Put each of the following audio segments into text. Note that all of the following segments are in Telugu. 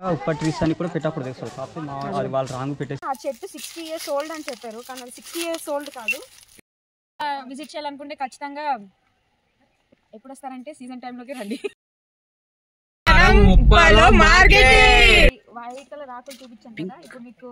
ఉప్ప ట్రీస్ అని కూడా పెట్టకూడదు తెలుసు కాకపోతే అది వాళ్ళు రాంగ్ పెట్టేసి ఆ చెట్టు 60 years ఓల్డ్ అని చెప్పారు కానీ అది 60 years ఓల్డ్ కాదు. విజిట్ చేయాలనుకుంటే ఖచ్చితంగా ఎప్పుడు వస్తారంటే సీజన్ టైంలోకి రండి. వైట్ కలర్ ఆకులు చూపించాను కదా, ఇప్పుడు మీకు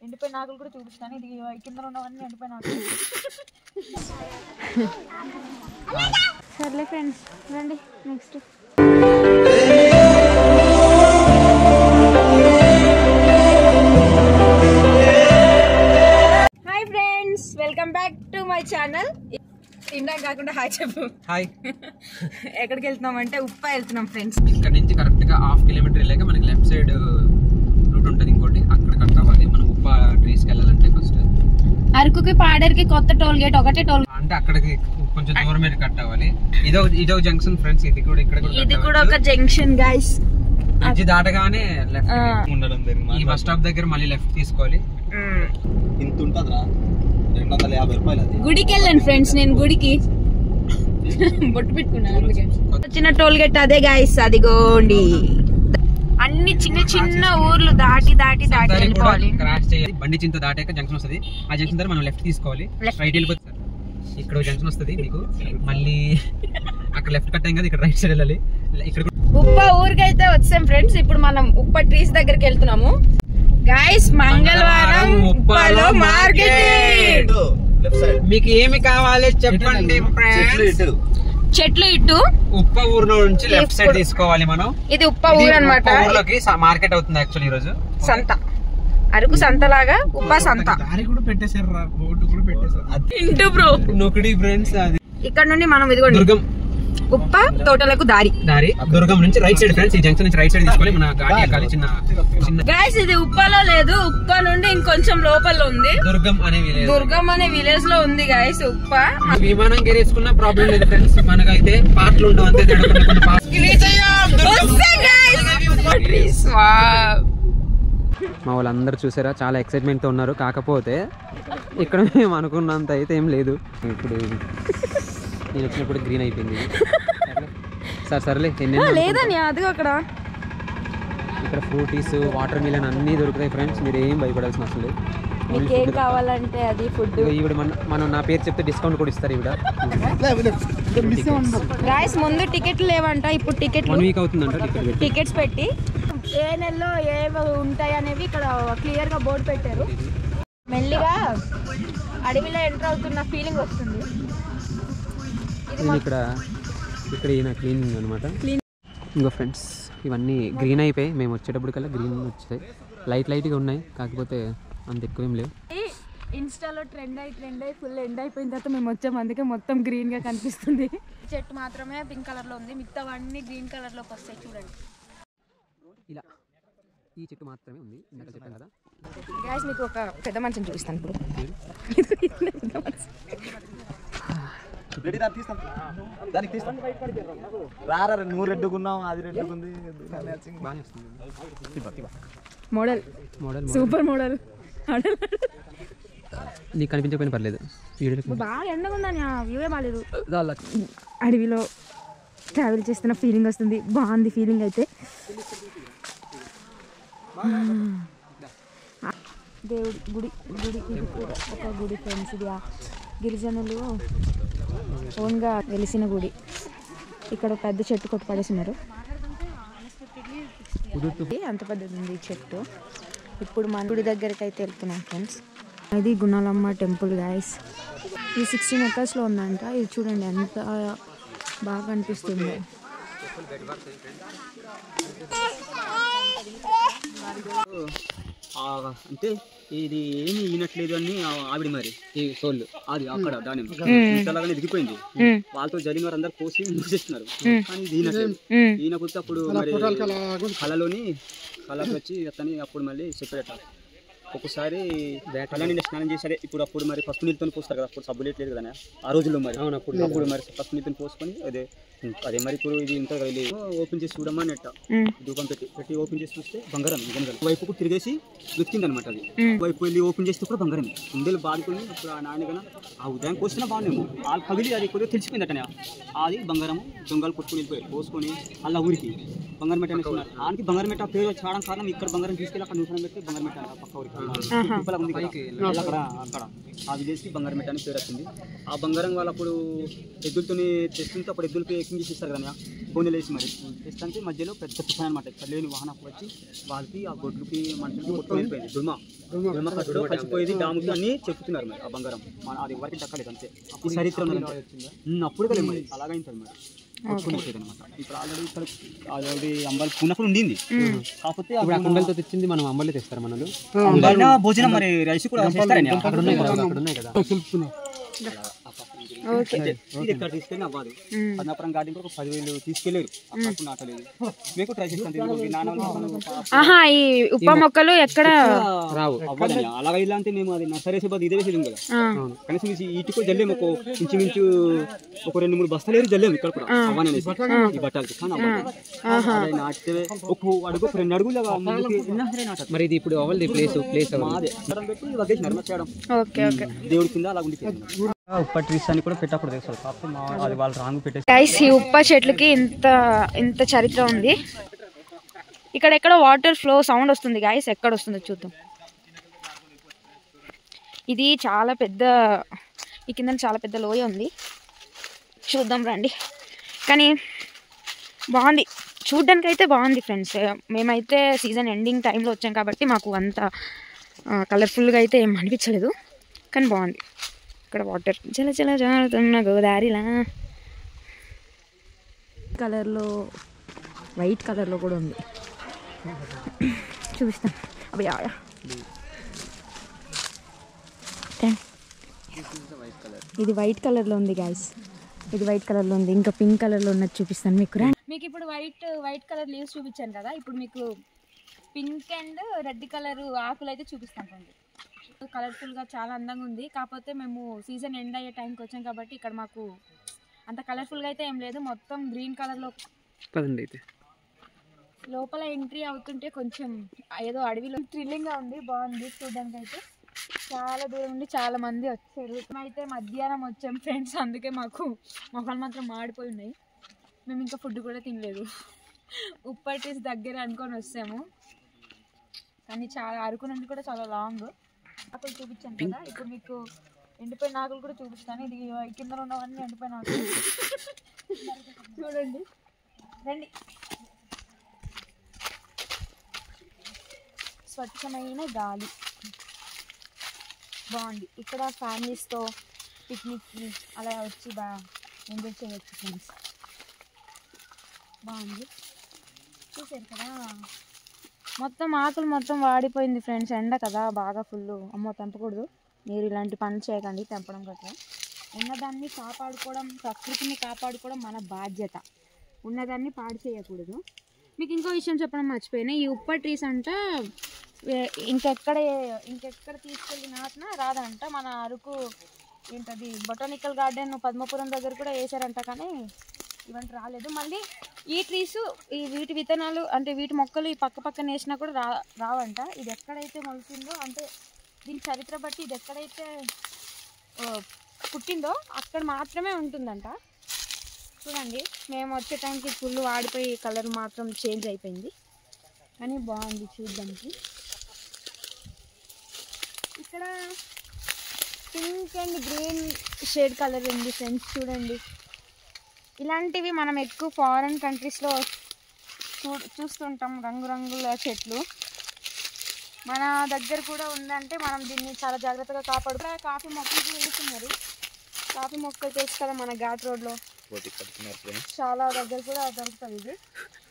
ఎండిపోయిన ఆకులు కూడా చూపిస్తాను. ఇది కింద ఉన్నవన్నీ ఎండిపోయిన ఆకులు. సర్లే ఫ్రెండ్స్ రండి next. Hi friends, welcome back to my channel. ఇందాక కాకుండా హాయ్ చెప్పు. హాయ్. ఎక్కడికి వెళ్తున్నాం అంటే ఉప్ప వెళ్తున్నాం ఫ్రెండ్స్. ఇక్కడ నుంచి కరెక్ట్ గా ½ కిలోమీటర్ వెళ్ళాక మనకి లెఫ్ట్ సైడ్ రూట్ ఉంటుంది ఇంకోటి, అక్కడ కట్ అవ్వాలి. మనం ఉప్ప ట్రీస్ కి వెళ్ళాలంటే ఫస్ట్ అరకుకి పాడేరుకి కొత్త టోల్ గేట్ ఒకటే టోల్ అంటే అక్కడికి కొంచెం దూరం మీద కట్ అవ్వాలి. ఇదో జంక్షన్ ఫ్రెండ్స్, ఇది కూడా ఒక జంక్షన్ గైస్. బ్రిడ్జ్ దాటగానే లెఫ్ట్ ఉండడం జరిగింది. ఈ బస్ స్టాప్ దగ్గర మళ్ళీ లెఫ్ట్ తీసుకోవాలి. ఇంత ఉంటుందిరా, 250 రూపాయలు. అది గుడికి వెళ్ళాను ఫ్రెండ్స్, నేను గుడికి బొట్టు పెట్టుకున్నాను అందుకే. చిన్న టోల్ గేట్ అదే గైస్, అదిగోండి. అన్ని చిన్న చిన్న ఊర్లు దాటి వెళ్ళిపోవాలి. క్రాష్ చేయాలి. బండి చింత దాటాక జంక్షన్ వస్తుంది. ఆ జంక్షన్ దగ్గర మనం లెఫ్ట్ తీసుకోవాలి, రైట్ వెళ్ళిపోతుంది. ఇక్కడ జంక్షన్ వస్తుంది మీకు, మళ్ళీ అక్కడ లెఫ్ట్ కట్ అయ్యింది కదా, ఇక్కడ రైట్ సైడ్ వెళ్ళాలి. ఇక్కడ ఉప్ప ఊరికైతే వచ్చాం ఫ్రెండ్స్. ఇప్పుడు మనం ఉప్ప ట్రీస్ దగ్గరికి వెళ్తున్నాము గైస్. మంగళవారం ఉప్పలో మార్కెట్. మీకు ఏమి కావాలి చెప్పండి. చెట్లు ఇటు ఉప్ప ఊర్లో నుంచి లెఫ్ట్ సైడ్ తీసుకోవాలి మనం. ఇది ఉప్ప ఊరు అన్నమాట. ఊర్లోకి మార్కెట్ అవుతుంది యాక్చువల్లీ ఈ రోజు. సంత, అరకు సంత లాగా ఉప్ప సంత. పెట్టేశారు, బోర్డు కూడా పెట్టేశారు. ఇంటూ బ్రో నొకడి ఫ్రెండ్స్. అది ఇక్కడ నుండి మనం ఇదిగోండి దుర్గం ఉప్ప తోటలకు దారి. దుర్గం నుంచి రైట్ సైడ్ ఫ్రెండ్స్. ఈ జంక్షన్ నుంచి రైట్ సైడ్ తీసుకోవాలి. మన గాడి ఎక్కాలి. చిన్న గైస్ ఇది ఉప్పలో లేదు, ఉప్ప నుండి ఇంకొంచెం లోపల ఉంది. దుర్గం అనే విలేజ్ లో ఉంది గైస్ ఉప్ప. విమానం గెరేసుకున్న ప్రాబ్లం లేదు ఫ్రెండ్స్, మనకైతే పాటలు ఉండవు అంతే. మా వాళ్ళందరూ చూసారా, చాలా ఎక్సైట్మెంట్ తో ఉన్నారు. కాకపోతే ఇక్కడ మేము అనుకున్నంత అయితే ఏం లేదు. ఇప్పుడు నేను వచ్చినప్పుడు గ్రీన్ అయిపోయింది. సర్లే లేదని అదిగో అక్కడ ఇక్కడ ఫ్రూటీస్, వాటర్ మిలన్ అన్నీ దొరుకుతాయి ఫ్రెండ్స్. మీరు ఏం భయపడాల్సిన అవసరం లేదు. మీకు ఏం కావాలంటే అది ఫుడ్. ఈవిడ మనం నా పేరు చెప్తే డిస్కౌంట్ కూడా ఇస్తారు ఈవిడ. గైస్ ముందు టికెట్లు లేవంట, ఇప్పుడు టికెట్లు 1 వీక్ అవుతుందంట టికెట్స్ పెట్టి. ఏ నెలలో ఏవి ఉంటాయి అనేవి ఇక్కడ క్లియర్ గా బోర్డు పెట్టారు. మెల్లిగా అడవిలో ఎంటర్ అవుతున్న ఫీలింగ్ వస్తుంది. ఇక్కడ ఈయన క్లీనింగ్ అనమాట. ఇంకో ఫ్రెండ్స్ ఇవన్నీ గ్రీన్ అయిపోయి మేము వచ్చేటప్పటికల్లా గ్రీన్ వచ్చాయి. లైట్గా ఉన్నాయి, కాకపోతే అంత ఎక్కువేం లేవు. ఇన్స్టాలో ట్రెండ్ అయ్యి ఫుల్ ఎండ్ అయిపోయిన తర్వాత మేము వచ్చాము, అందుకే మొత్తం గ్రీన్ గా కనిపిస్తుంది. చెట్టు మాత్రమే పింక్ కలర్ లో ఉంది, మిగతావన్నీ గ్రీన్ కలర్ లోకి వస్తాయి. చూడండి ఇలా ఈ చెట్టు మాత్రమే ఉంది. ఇందాక చెప్పాను కదా గైస్, మీకు ఒక పెద్ద మంచం చూపిస్తాను ఇప్పుడు. నువ్వు రెడ్డుకున్నావు, అది రెడ్డుకుంది. Model super model. నీకు కనిపించకపోయినా పర్లేదు. బాగా ఎండగా ఉందని వ్యూవే బాగాలేదు. అడవిలో ట్రావెల్ చేస్తున్న ఫీలింగ్ వస్తుంది. బాగుంది ఫీలింగ్ అయితే. దేవుడి గుడి ఇది కూడా ఒక గుడి ఫ్రెండ్స్. ఇది గిరిజనులు ఓన్గా వెలిసిన గుడి. ఇక్కడ పెద్ద చెట్టు కొట్టి పడేసినారు, అంత పెద్దది ఉంది ఈ చెట్టు. ఇప్పుడు మన గుడి దగ్గరికి అయితే వెళ్తున్నాం ఫ్రెండ్స్. ఇది గుణాలమ్మ టెంపుల్ గైస్. ఇది 16 acres లో ఉందంట. ఇది చూడండి ఎంత బాగా అనిపిస్తుంది. అంటే ఇది ఏమి ఈనట్లేదు అని ఆవిడ మరి ఈ సోళ్ళు అది అక్కడ దాని అలాగానే దిగిపోయింది. వాళ్ళతో జరిగిన వారు అందరు కోసి మూసేస్తున్నారు, కానీ ఇది ఈనట్లేదు. ఈయనకపోతే అప్పుడు కళలోని కళకి వచ్చి అతని అప్పుడు మళ్ళీ సెపరేట్ ఒక్కొక్కసారి అలానే స్నానం చేసి ఇప్పుడు అప్పుడు మరి ఫస్ట్ నీళ్ళతో పోస్తారు కదా, అప్పుడు సబ్బు లేదు కదా ఆ రోజుల్లో మరి అప్పుడు మరి ఫస్ట్ నీళ్ళతో పోసుకొని అదే మరి ఇప్పుడు ఇది ఉంటుంది కదా, ఓపెన్ చేసి చూడమ్మా నెట్ట దూపం పెట్టి ఓపెన్ చేసి చూస్తే బంగారం వైపుకు తిరిగేసి వెతికింది అనమాట. అది వైపు వెళ్ళి ఓపెన్ చేస్తే కూడా బంగారం ఉండేలు బాదుకొని అప్పుడు ఆ నాన్నగా ఆ ఉదయం కోసినా బాగుండేమో వాళ్ళు పగిలి అది కొద్దిగా తెలిసిపోయింది అట్టనే అది బంగారం దొంగలు కొట్టుకుని వెళ్ళిపోయారు పోసుకొని అలా ఊరికి బంగారం మెట్ట అనేస్తున్నారు. ఆనికి బంగారం మెట్ట పేరు చావడం కారణం ఇక్కడ బంగారం తీసుకెళ్ళి అక్కడ నూతనం పెట్టి బంగారం మెట్ట పక్క ఊరికి ఉంది అక్కడ ఆ విలేజ్కి బంగారం మెట్ట అని పేరు వచ్చింది. ఆ బంగారం వాళ్ళు అప్పుడు ఎద్దులతో తెస్తుంటే అప్పుడు ఎద్దులకి ఎక్కింగ్ చేసి ఇస్తారు కదా ఫోన్లు వేసి మరి తెస్తుంటే మధ్యలో పెద్ద తుఫాన్ అనమాట. ఇక్కడ లేని వాహనం వచ్చి వాళ్ళకి ఆ గొడ్లకి మనుషులకి కొట్టుకొని వెళ్ళిపోయింది. దుర్మ కట్టులో కలిసిపోయేది డాముకి అన్ని చెప్తున్నారు మరి. ఆ బంగారం అది ఎవరికి దక్కలేదు అంతే. అప్పుడు చరిత్ర అప్పుడు కదా మరి అలాగైంది మరి అనమాట. ఇప్పుడు ఆల్రెడీ అంబాలి పున్నప్పుడు ఉండింది, కాకపోతే కుండలతో తెచ్చింది మనం అంబలి తెస్తారు మనలు. భోజనం మరి రైస్ కూడా తీసుకెళ్ళి అవ్వదు. పద్మాపురం గార్డెన్ కూడా 10,000 తీసుకెళ్ళారు, నాటలేదు. మీకు ట్రై చేస్తాం. ఈ ఉప మొక్కలు ఎక్కడ రావు అవ్వదని అలాగే ఇలా అంటే మేము అది నర్సరీ ఇదే వేసేది కదా. కనీసం ఇటుకు జల్లేము ఒక ఇంచుమించు ఒక 2-3 బస్తాలు జల్లేము ఇక్కడ కూడా అవ్వని ఈ బట్టాలకి. నాటితే ఒక అడుగు 2 అడుగులు మరి ఇది ఇప్పుడు అవ్వదు ప్లేస్ అదే పెట్టి వగేసినారు చేయడం దేవుడి కింద అలా ఉండి ఉప్ప ట్రీస్ అని కూడా పెట్టప్పుడు తెలుసు. కాకపోతే అది వాళ్ళు రాంగ్ పెట్టేసి ఈ ఉప్ప చెట్లకి ఇంత చరిత్ర ఉంది. ఇక్కడ ఎక్కడ వాటర్ ఫ్లో సౌండ్ వస్తుంది గాయస్, ఎక్కడ వస్తుందో చూద్దాం. ఇది చాలా పెద్ద, ఈ కింద చాలా పెద్ద లోయ ఉంది, చూద్దాం రండి. కానీ బాగుంది, చూడ్డానికి అయితే బాగుంది ఫ్రెండ్స్. మేమైతే సీజన్ ఎండింగ్ టైంలో వచ్చాం కాబట్టి మాకు అంత కలర్ఫుల్గా అయితే ఏం అనిపించలేదు, కానీ బాగుంది. ఇక్కడ వాటర్ జల జల జారుతున్న గోదావరిలా కలర్లో, వైట్ కలర్లో కూడా ఉంది, చూపిస్తాను. అవి ఇది వైట్ కలర్లో ఉంది గాయస్, ఇది వైట్ కలర్లో ఉంది. ఇంకా పింక్ కలర్లో ఉన్నది చూపిస్తాను మీకు. మీకు ఇప్పుడు వైట్ కలర్ లీవ్స్ చూపించాను కదా, ఇప్పుడు మీకు పింక్ అండ్ రెడ్ కలర్ ఆకులు అయితే చూపిస్తాను రండి. కలర్ఫుల్గా చాలా అందంగా ఉంది. కాకపోతే మేము సీజన్ ఎండ్ అయ్యే టైంకి వచ్చాం కాబట్టి ఇక్కడ మాకు అంత కలర్ఫుల్గా అయితే ఏం లేదు, మొత్తం గ్రీన్ కలర్లో. అయితే లోపల ఎంట్రీ అవుతుంటే కొంచెం ఏదో అడవిలో థ్రిల్లింగ్గా ఉంది, బాగుంది చూడడానికి. అయితే చాలా దూరం నుండి చాలా మంది వచ్చారు. అయితే మధ్యాహ్నం వచ్చాం ఫ్రెండ్స్, అందుకే మాకు మొక్కలు మాత్రం మాడిపోయి ఉన్నాయి. మేము ఇంకా ఫుడ్ కూడా తినలేదు, ఉప్పటిస్ దగ్గర అనుకొని వస్తాము. కానీ చాలా అరకు నుండి కూడా చాలా లాంగ్. ఆకులు చూపించాను కదా, ఇప్పుడు మీకు ఎండిపోయిన ఆకులు కూడా చూపిస్తాను. ఇది కింద ఉన్నవన్నీ ఎండిపోయిన ఆకులు చూడండి రండి. స్వచ్ఛమైన గాలి బాగుంది. ఇక్కడ ఫ్యామిలీస్తో పిక్నిక్కి అలా వచ్చి బాగా ఎంజాయ్ చేయవచ్చు ఫ్రెండ్స్. బాగుంది, చూసారు కదా. మొత్తం ఆకులు మొత్తం వాడిపోయింది ఫ్రెండ్స్, ఎండ కదా బాగా ఫుల్. అమ్మో తెంపకూడదు, మీరు ఇలాంటి పనులు చేయకండి తెంపడం గట్రా. ఉన్నదాన్ని కాపాడుకోవడం, ప్రకృతిని కాపాడుకోవడం మన బాధ్యత, ఉన్నదాన్ని పాడు చేయకూడదు. మీకు ఇంకో విషయం చెప్పడం మర్చిపోయినా, ఈ ఉప్ప ట్రీస్ అంట ఇంకెక్కడ తీసుకెళ్ళి నాటినా రాదంట. మన అరకు ఏంటది బొటానికల్ గార్డెన్ పద్మపురం దగ్గర కూడా వేసారంట, కానీ ఇవంటి రాలేదు. మళ్ళీ ఈ ట్రీస్ వీటి విత్తనాలు అంటే వీటి మొక్కలు ఈ పక్కన వేసినా కూడా రావంట. ఇది ఎక్కడైతే మొలిచిందో అంటే దీని చరిత్ర బట్టి ఇది ఎక్కడైతే పుట్టిందో అక్కడ మాత్రమే ఉంటుందంట. చూడండి, మేము వచ్చే టైంకి ఫుల్ వాడిపోయి కలర్ మాత్రం చేంజ్ అయిపోయింది, కానీ బాగుంది చూడడానికి. ఇక్కడ pink and green shade colour ఉంది ఫ్రెండ్స్, చూడండి. ఇలాంటివి మనం ఎక్కువ ఫారెన్ కంట్రీస్లో చూస్తుంటాం, రంగురంగుల చెట్లు. మన దగ్గర కూడా ఉందంటే మనం దీన్ని చాలా జాగ్రత్తగా కాపాడు. కాఫీ మొక్కలు వేస్తున్నారు, కాఫీ మొక్కలు తెలుసు కదా మన ఘాట్ రోడ్లో చాలా దగ్గర కూడా దొరుకుతుంది ఇది.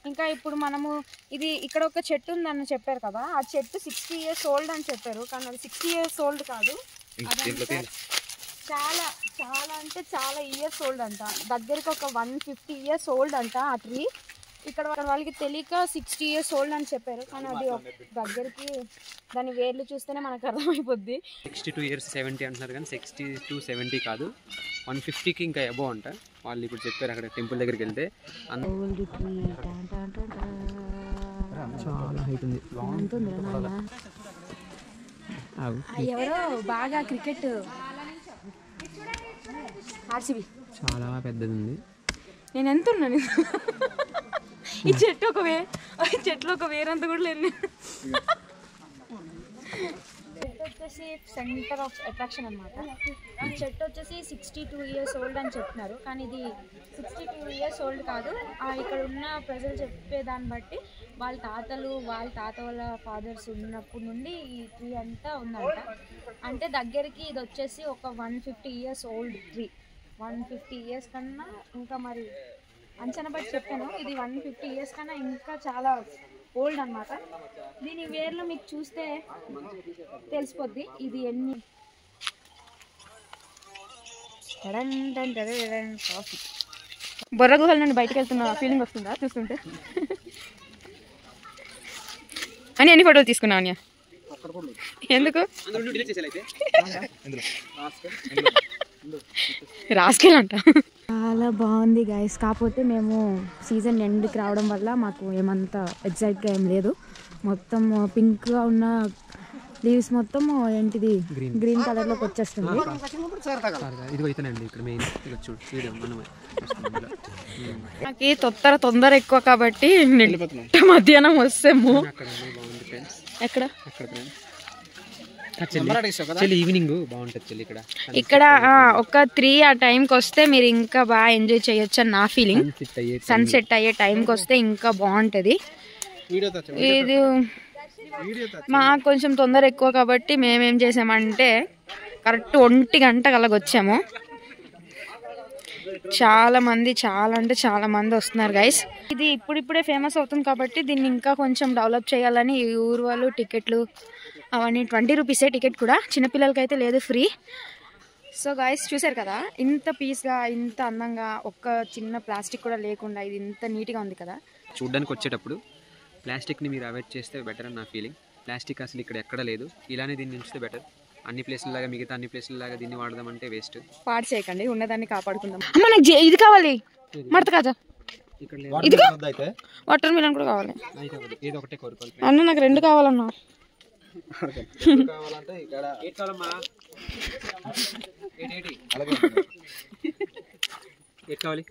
ఇంకా ఇప్పుడు మనము ఇది ఇక్కడ ఒక చెట్టు ఉందని చెప్పారు కదా, ఆ చెట్టు 60 years ఓల్డ్ అని చెప్పారు, కానీ అది 60 years ఓల్డ్ కాదు, చాలా చాలా అంటే చాలా ఇయర్స్ ఓల్డ్ అంట. దగ్గరికి ఒక 150 years ఓల్డ్ అంట ఆ ట్రీ. ఇక్కడ వాళ్ళకి తెలియక 60 years ఓల్డ్ అని చెప్పారు, కానీ అది దగ్గరికి దాని వేర్లు చూస్తేనే మనకు అర్థమైపోద్ది. 62 years 70 అంటున్నారు కానీ 60 to 70 కాదు, 150కి ఇంకా అబోవ్ అంట. వాళ్ళు ఇప్పుడు చెప్పారు అక్కడ టెంపుల్ దగ్గరికి వెళ్తే. చాలా హైట్ ఉంది. ఎవరో బాగా క్రికెట్ ఆర్సీబీ చాలా పెద్దది ఉంది. నేను ఎంత ఉన్నాను ఈ చెట్టు చెట్లు ఒక వేరంతా కూడా లేదు. చెట్టు వచ్చేసి సెంటర్ ఆఫ్ అట్రాక్షన్ అనమాట. ఈ చెట్టు వచ్చేసి 62 years ఓల్డ్ అని చెప్తున్నారు, కానీ ఇది 62 years ఓల్డ్ కాదు. ఇక్కడ ఉన్న ప్రజలు చెప్పేదాన్ని బట్టి వాళ్ళ తాత వాళ్ళ ఫాదర్స్ ఉన్నప్పటి నుండి ఈ ట్రీ అంతా ఉందంట. అంటే దగ్గరికి ఇది వచ్చేసి ఒక 150 years ఓల్డ్ ట్రీ. 150 years కన్నా ఇంకా మరి అంచనా బట్టి చెప్పాను, ఇది 150 years కన్నా ఇంకా చాలా ఓల్డ్ అనమాట. దీని వేర్లు మీకు చూస్తే తెలిసిపోద్ది ఇది ఎన్ని. కాఫీ బొర్ర గుహల నుండి బయటకు వెళ్తున్న ఫీలింగ్ వస్తుందా చూస్తుంటే? అని ఎన్ని ఫోటోలు తీసుకున్నావు అన్య? ఎందుకు? రాసుకెళ్ళంట. చాలా బాగుంది గైస్. కాకపోతే మేము సీజన్ ఎండ్కి రావడం వల్ల మాకు ఏమంత ఎగ్జైట్గా ఏం లేదు. మొత్తం పింక్గా ఉన్న లీవ్స్ మొత్తం ఏంటిది గ్రీన్ కలర్లోకి వచ్చేస్తుంది. నాకు తొందర ఎక్కువ కాబట్టి మధ్యాహ్నం వస్తాము. ఎక్కడ ఈవినింగ్ బాగుంటుంది ఇక్కడ. ఇక్కడ ఒక 3 ఆ టైంకి వస్తే మీరు ఇంకా బాగా ఎంజాయ్ చేయొచ్చు అని నా ఫీలింగ్. సన్సెట్ అయ్యే టైంకి వస్తే ఇంకా బాగుంటుంది. ఇది మాకు కొంచెం తొందర ఎక్కువ కాబట్టి మేమేం చేసామంటే కరెక్ట్ 1 గంటకు అలాగ వచ్చాము. చాలా మంది వస్తున్నారు గైస్. ఇది ఇప్పుడిప్పుడే ఫేమస్ అవుతుంది కాబట్టి దీన్ని ఇంకా కొంచెం డెవలప్ చేయాలని ఈ ఊరు వాళ్ళు టికెట్లు అవన్నీ 20 రూపీసే టికెట్ కూడా, చిన్నపిల్లలకి అయితే లేదు, ఫ్రీ. సో గైస్ చూసారు కదా ఇంత పీస్గా ఇంత అందంగా ఒక్క చిన్న ప్లాస్టిక్ కూడా లేకుండా ఇది ఇంత నీట్గా ఉంది కదా. చూడ్డానికి వచ్చేటప్పుడు ప్లాస్టిక్ని మీరు అవాయిడ్ చేస్తే బెటర్ అని నా ఫీలింగ్. ప్లాస్టిక్ అసలు ఇక్కడ ఎక్కడ లేదు, ఇలానే దీన్ని ఉంచితే బెటర్. అన్ని ప్లేసులలాగా మిగతా అన్ని ప్లేసులలాగా దీన్ని వాడదామంటే వేస్ట్. పాడు చేయకండి, ఉన్నదాన్ని కాపాడుకుందాం. అమ్మ నాకు ఇది కావాలి, మడత కాదా, వాటర్ మిలన్ కూడా కావాలి అన్న. నాకు 2 కావాలన్నా.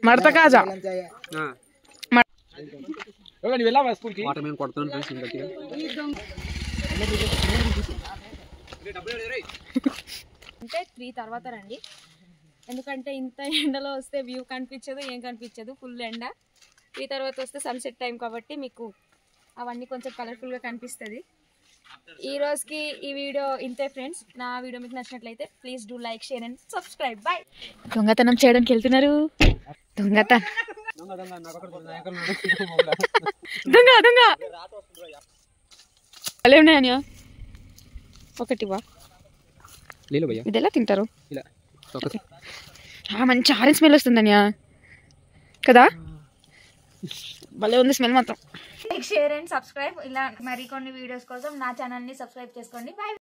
మడత కాజా అంటే 3 తర్వాత రండి, ఎందుకంటే ఇంత ఎండలో వస్తే వ్యూ కనిపించదు, ఏం కనిపించదు, ఫుల్ ఎండ. 3 తర్వాత వస్తే సన్సెట్ టైం కాబట్టి మీకు అవన్నీ కొంచెం కలర్ఫుల్గా కనిపిస్తుంది. ఈ రోజుకి ఈ వీడియో ఇంతే ఫ్రెండ్స్. నా వీడియో మీకు నచ్చినట్లయితే please do like, share and subscribe. Bye. దొంగతనం చేయడానికి వెళ్తున్నారు. దొంగ అలే ఉన్నాయా? ఒకటివా? ఇది ఎలా తింటారు? మంచి ఆరెంజ్ స్మెల్ వస్తుందన్యా కదా, భలే ఉంది స్మెల్ మాత్రం. Like, share and subscribe. ఇలా మరికొన్ని వీడియోస్ కోసం నా ఛానల్ని సబ్స్క్రైబ్ చేసుకోండి. బాయ్.